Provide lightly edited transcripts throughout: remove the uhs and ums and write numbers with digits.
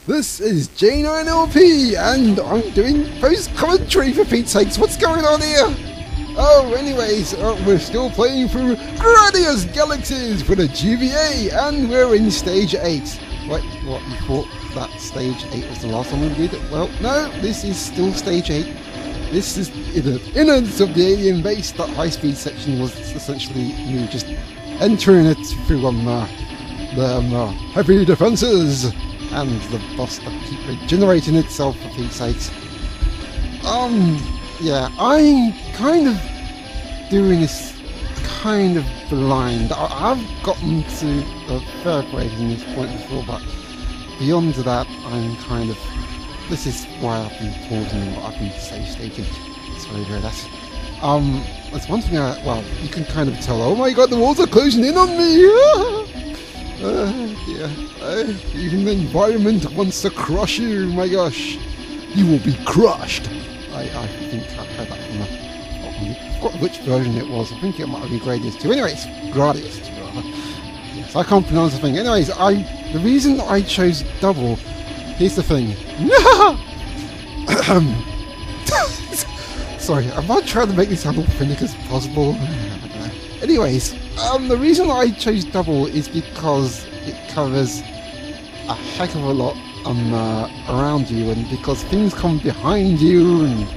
This is J9LP, and I'm doing post-commentary for Pete's sakes. What's going on here? Oh, anyways, we're still playing through Gradius Galaxies for the GBA, and we're in Stage 8. Wait, what, you thought that Stage 8 was the last one we did? Well, no, this is still Stage 8. This is the innards of the alien base. That high-speed section was essentially me just entering it through the heavy defences. And the boss that keep regenerating itself for Pete's sakes. Yeah, I'm kind of doing this kind of blind. I've gotten to a third grade in this point before, but beyond that, I'm kind of... This is why I've been pausing what I've been safe stating. Sorry about that. That's one thing well, you can kind of tell, oh my god, the walls are closing in on me! Dear. Even the environment wants to crush you, my gosh. You will be crushed. I think I've heard that from I forgot which version it was. I think it might have been Gradius 2. Anyways, Gradius 2. Yes, I can't pronounce the thing. Anyways, the reason I chose double, here's the thing. Sorry, I'm not trying to make this sound authentic as possible. Anyways, the reason I chose double is because it covers a heck of a lot around you, and because things come behind you and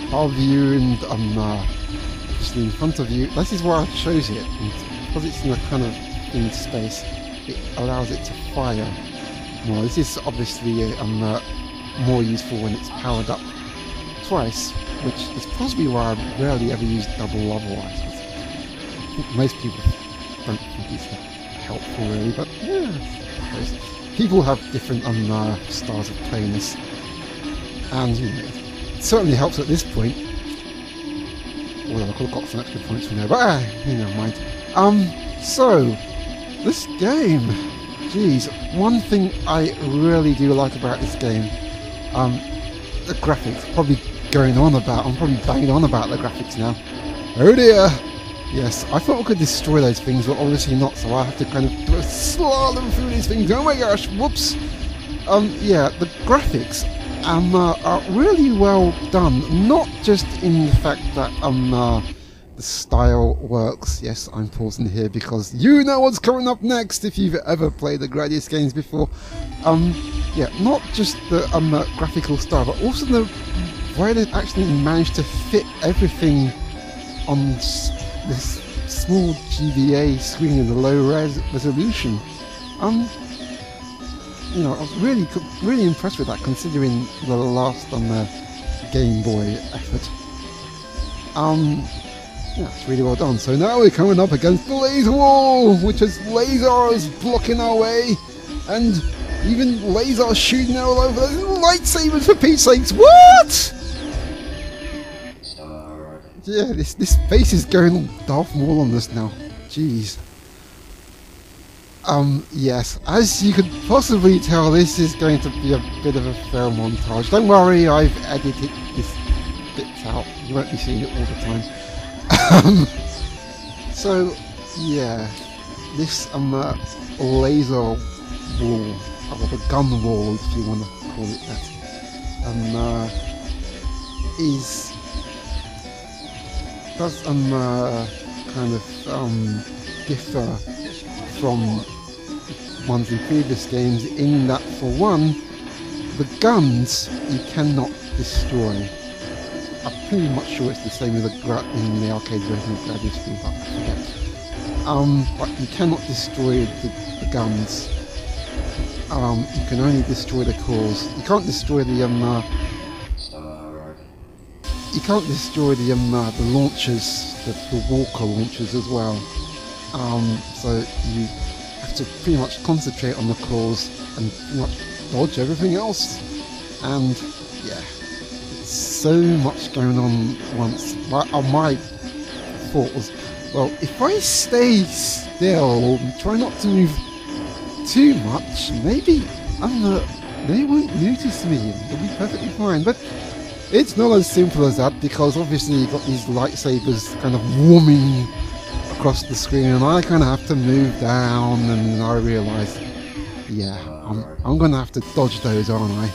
above you and just in front of you. This is why I chose it, and because it's in a kind of in space, it allows it to fire more. This is obviously more useful when it's powered up twice, which is possibly why I rarely ever use double otherwise. I think most people don't think it's helpful really, but yeah, I suppose people have different styles of playing this, and you know, it certainly helps at this point. Although I could have got some extra points from there, but never mind. So this game, geez, one thing I really do like about this game, the graphics. Probably going on about, I'm probably banging on about the graphics now. Oh dear. Yes, I thought we could destroy those things, but obviously not, so I have to kind of do a slalom through these things. Oh my gosh, whoops! Yeah, the graphics are really well done, not just in the fact that the style works. Yes, I'm pausing here because you know what's coming up next if you've ever played the Gradius games before. Yeah, not just the graphical style, but also the way they actually managed to fit everything on this small GBA screen in the low resolution. You know, I was really impressed with that, considering the last on the Game Boy effort. Yeah, it's really well done. So now we're coming up against the laser wall, which has lasers blocking our way, and even lasers shooting all over. There's lightsabers for Pete's sakes. What? Yeah, this face is going Darth Maul on this now. Jeez. Yes, as you could possibly tell, this is going to be a bit of a fail montage. Don't worry, I've edited this bits out. You won't be seeing it all the time. So, yeah, this laser wall, or the gun wall, if you want to call it that, does kind of differ from ones in previous games in that, for one, the guns you cannot destroy. I'm pretty much sure it's the same in the arcade version of Gradius 3, but I forget. But you cannot destroy the guns. You can only destroy the cores. You can't destroy the you can't destroy the launchers, the Walker launchers as well. So you have to pretty much concentrate on the cores and pretty much dodge everything else. And yeah, it's so much going on once. My thought was, well, if I stay still and try not to move too much, maybe they won't notice me. They'll be perfectly fine. But it's not as simple as that, because obviously you've got these lightsabers kind of warming across the screen, and I kind of have to move down, and I realise, yeah, I'm gonna have to dodge those, aren't I?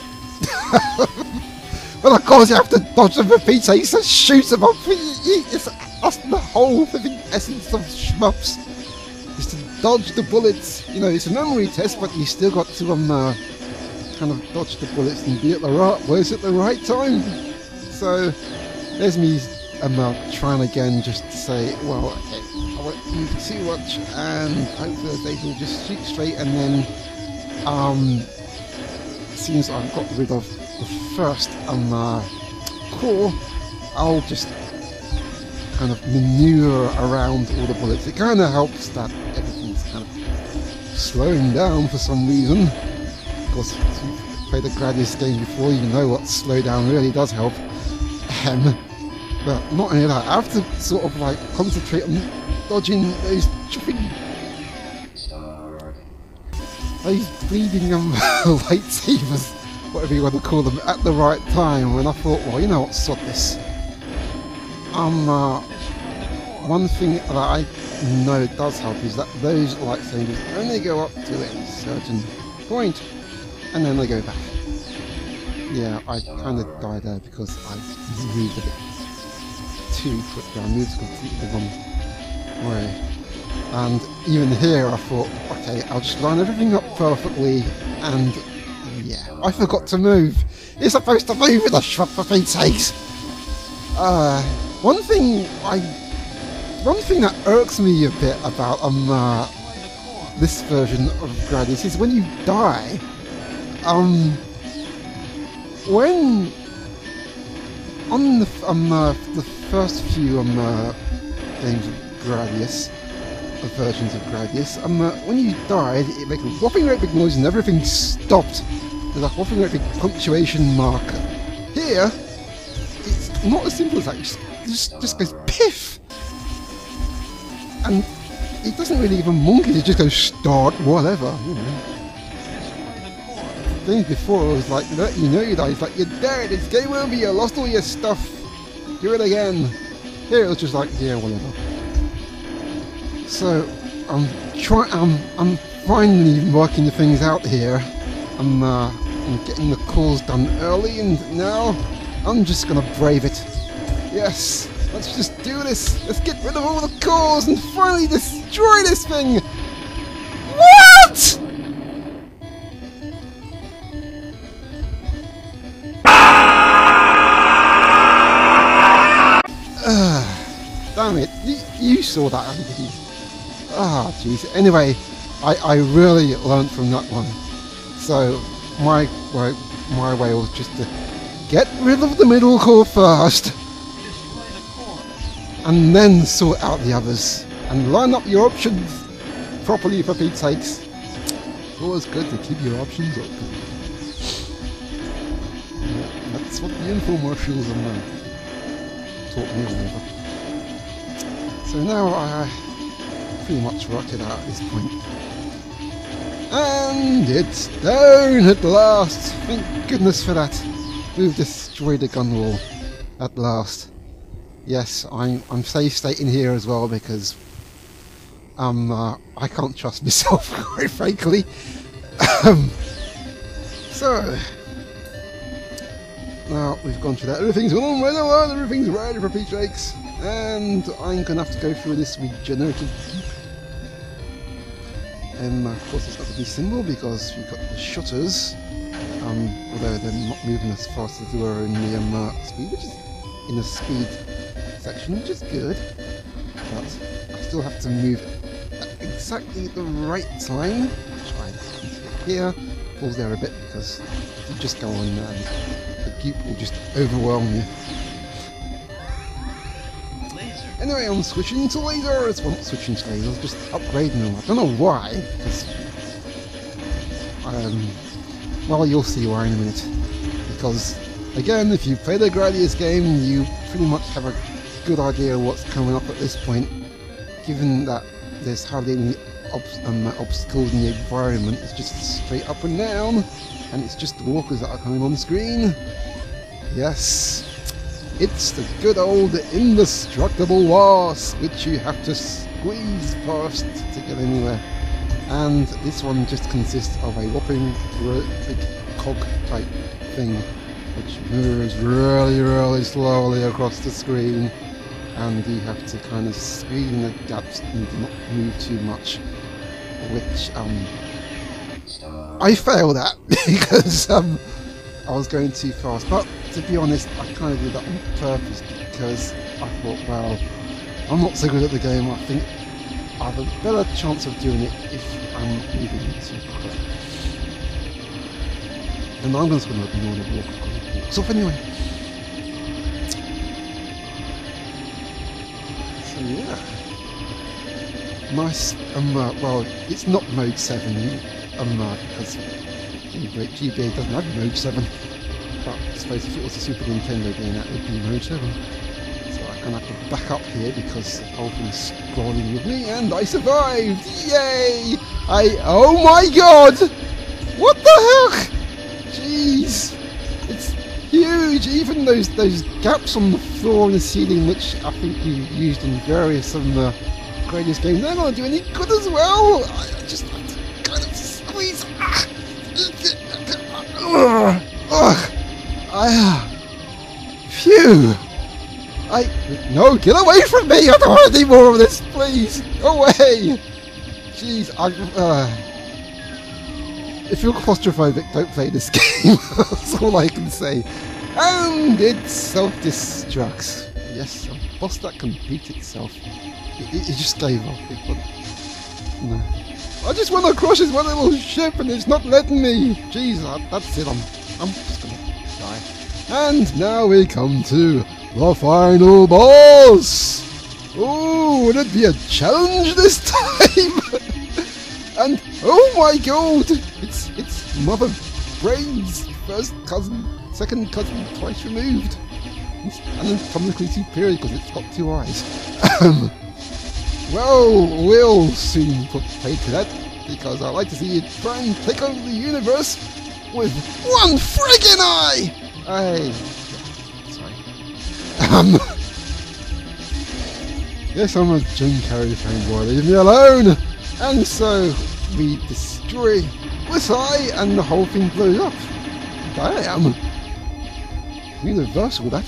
Well, of course you have to dodge them for Pete's sake, so shoot them up. That's the whole living essence of shmups. Is to dodge the bullets. You know, it's a memory test, but you still got to kind of dodge the bullets and be at the right place at the right time. So there's me trying again just to say, well, okay, I won't move too much, and hopefully they will just shoot straight, and then since I've got rid of the first core, I'll just kind of maneuver around all the bullets. It kind of helps that everything's kind of slowing down for some reason. Of course, if you've played the Gradius game before, you know what slowdown really does help. But not only that, I have to sort of like concentrate on dodging those bleeding lightsabers, whatever you want to call them, at the right time. And I thought, well, you know what, sod this. One thing that I know does help is that those lightsabers only go up to a certain point, and then they go back. Yeah, I kind of died there because I moved a bit too quickly. I moved completely the wrong way. And even here I thought, okay, I'll just line everything up perfectly, and yeah, I forgot to move. You're supposed to move with a shmup, for Pete's sakes. One thing that irks me a bit about this version of Gradius is when you die, when on the first few games of Gradius, versions of Gradius, when you died, it made a whopping great big noise and everything stopped. There's a whopping great big punctuation marker. Here, it's not as simple as that. It just goes piff, and it doesn't really even monkey. It just goes start whatever, you know. The thing before it was like, you know you died. It's like, you're dead. It's game over. You lost all your stuff. Do it again. Here it was just like, yeah, whatever. So I'm finally working the things out here. I'm getting the cores done early, and now I'm just gonna brave it. Yes, let's just do this. Let's get rid of all the cores and finally destroy this thing. What? Damn it! You saw that, didn't you? Ah, jeez. Anyway, I really learned from that one. So my way was just to get rid of the middle core first, and then sort out the others, and line up your options properly, for Pete's sakes. It's always good to keep your options open. Yeah, that's what the infomercials taught me or whatever. So now I pretty much worked it out at this point. And it's down at last! Thank goodness for that. We've destroyed the gun wall at last. Yes, I'm safe stating here as well because I can't trust myself, quite frankly. So now we've gone through that. Everything's gone on well, everything's ready for Pete's sakes. And I'm gonna have to go through this regenerative heap. Of course it's got to be simple because you've got the shutters, although they're not moving as fast as they were in the speed, which is in the speed section, which is good. But I still have to move at exactly the right time. Try and here, pause there a bit because if you just go on, the goop will just overwhelm you. Anyway, I'm switching to lasers! Well, not switching to lasers, just upgrading them. I don't know why, because... well, you'll see why in a minute. Because, again, if you play the Gradius game, you pretty much have a good idea of what's coming up at this point. Given that there's hardly any obstacles in the environment, it's just straight up and down, and it's just the walkers that are coming on screen. Yes. It's the good old indestructible wasp, which you have to squeeze past to get anywhere. and this one just consists of a whopping big cog type thing which moves really slowly across the screen, and you have to kind of squeeze in the gaps and not move too much, which I failed at because I was going too fast. But to be honest, I kind of did that on purpose because I thought, well, I'm not so good at the game. I think I have a better chance of doing it if I'm moving too quick. And I'm just going to ignore the walk off anyway. So yeah, nice. Well, it's not mode 7. Because GBA doesn't have mode 7. But I suppose if it was a Super Nintendo game, that would be mode 7. So I kind of have to back up here because the whole thing's scrolling with me, and I survived! Yay! Oh my god! What the heck? Jeez! It's huge! Even those gaps on the floor and the ceiling, which I think you used in various of the Gradius games, they're not going to do any good as well! I just have to kind of squeeze. Phew! No, get away from me! I don't want any more of this, please! Go away! Jeez, if you're claustrophobic, don't play this game. That's all I can say. And it self-destructs. Yes, a boss that can beat itself. It just gave up. No. I just want to crush his one little ship and it's not letting me. Jeez, that's it. I'm just gonna die. And now we come to the final boss. Oh, would it be a challenge this time? And oh my god, it's Mother Brain's first cousin, second cousin, twice removed, and anatomically superior because it's got 2 eyes. Well, we'll soon put paid to that, because I like to see it try and take over the universe with 1 friggin' eye! Sorry. Yes, I'm a Jim Carrey fanboy, leave me alone! And so, we destroy this eye, and the whole thing blows up. Damn! Universal, that.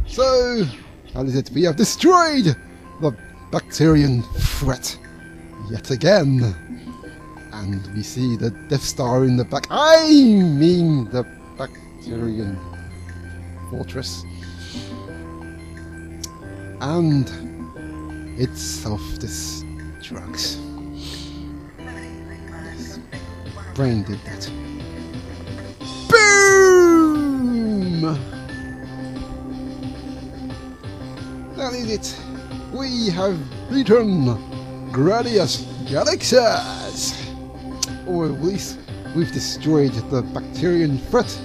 So, that is it, we have destroyed the Bacterian threat yet again, and we see the Death Star in the back. I mean the Bacterian fortress, and it self-destructs. Yes, Brain did that. Boom! That is it. We have beaten Gradius Galaxies! Or at least we've destroyed the Bacterian threat.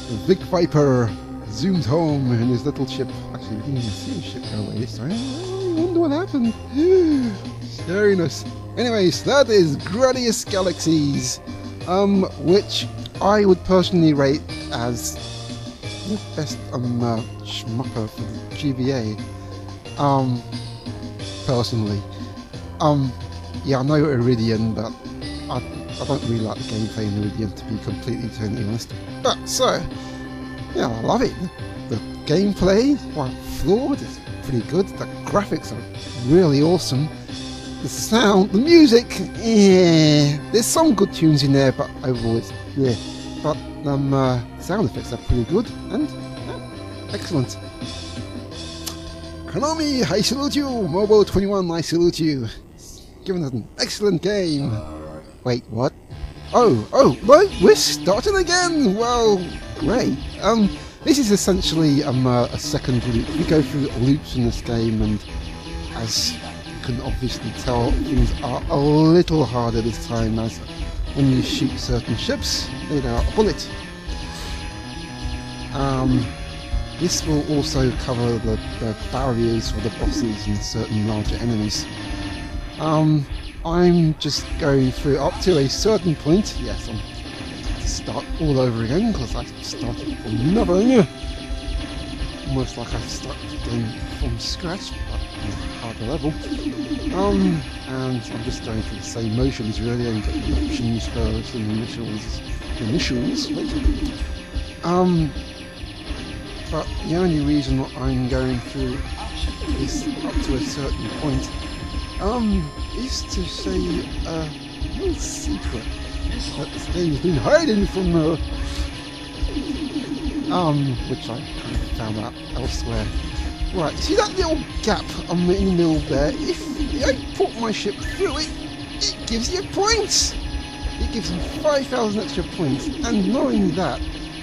The Big Viper zoomed home in his little ship. Actually, we didn't even see the ship go away this time. I wonder what happened. Scariness. Anyways, that is Gradius Galaxies, which I would personally rate as the best shmupper for the GBA. Personally. Yeah, I know Iridian, but I don't really like the gameplay in Iridian, to be completely totally honest. But, so, yeah, I love it. The gameplay, quite flawed, it's pretty good. The graphics are really awesome. The sound, the music, yeah, there's some good tunes in there, but overall it's, yeah. But, sound effects are pretty good, and, yeah, excellent. Konami, I salute you! Mobile 21, I salute you! Given us an excellent game! Wait, what? Oh, right, we're starting again! Well, great. This is essentially a second loop. We go through loops in this game, and as you can obviously tell, things are a little harder this time, as when you shoot certain ships, they go out a bullet. This will also cover the barriers for the bosses and certain larger enemies. I'm just going through up to a certain point. Yes, I'm going to start all over again because I started from nothing. almost like I've started the game from scratch, but on a harder level. And I'm just going through the same motions really, and getting the options first and initials. But the only reason I'm going through this up to a certain point, is to say a little secret that this game's been hiding from me, which I kind of found out elsewhere. Right, see that little gap in the middle there? If I put my ship through it, it gives you points! It gives you 5,000 extra points, and knowing that,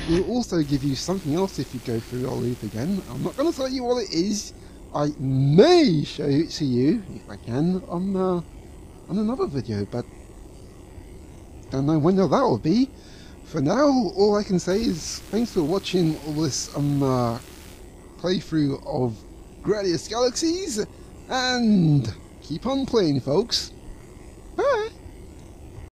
it will also give you something else if you go through the loop again. I'm not going to tell you what it is. I may show it to you, if I can, on another video, but don't know when that will be. For now, all I can say is thanks for watching all this playthrough of Gradius Galaxies, and keep on playing, folks. Bye!